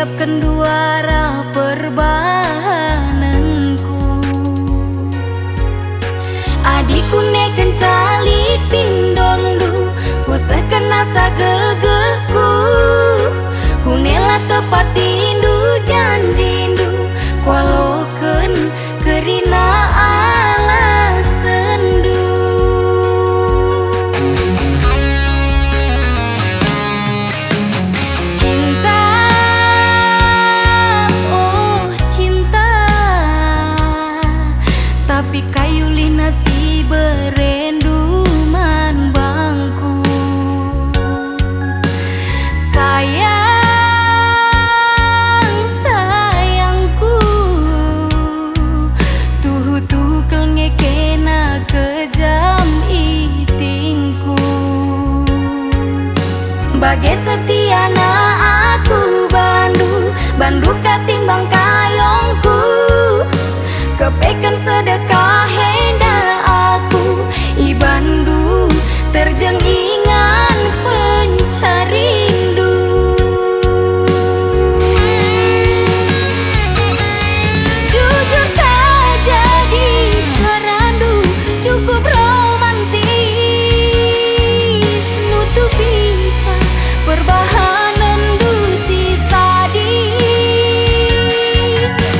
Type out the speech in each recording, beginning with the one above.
siapkan duara perbahananku. Adikku neken calit pindondu, usah kena sagegehku. Kunela tepat tindu janjindu, kualoken kerina ala sendu. Cinta, oh cinta, tapi kayu lina si berendu man bangku. Sayangku, tuh kel ngekena kejam itingku. Bagai setiana aku bandu katimbang kayongku. Kepekan sedekah henda aku, ibandu terjeng ingan pencarindu. Jujur saja di carandu cukup romantis, nutup bisa perbahanandu si sadis.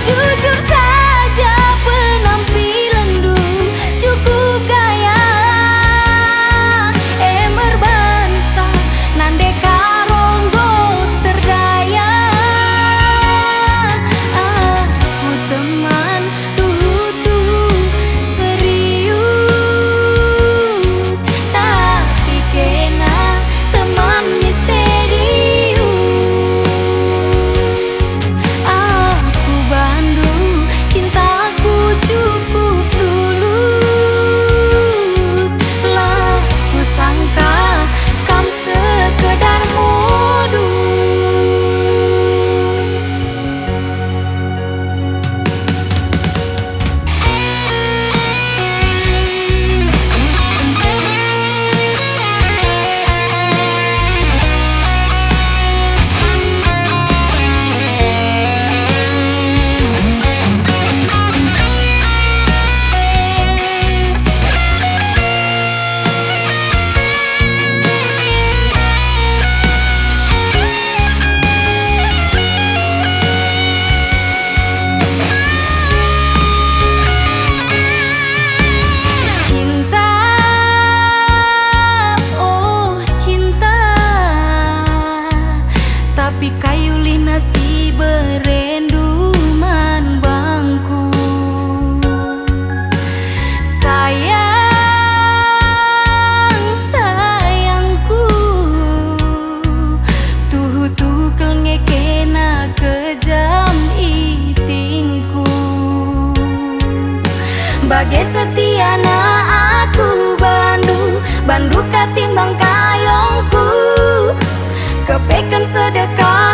Jujur saja penampilandu cukup gaya, emer bangsa nande karonggo terdaya. Aku teman tuh serius, tapi kena teman misterius. Aku bandu cintaku cukup tulus, lah ku sangka kam sekedar modus. Cinta, oh cinta, tapi kayu lina si berendu man bangku. Sayangku, tuh kel ngekena kejam itingku. Bagai setiana aku bandu katimbang kayongku. Kepekan sedekah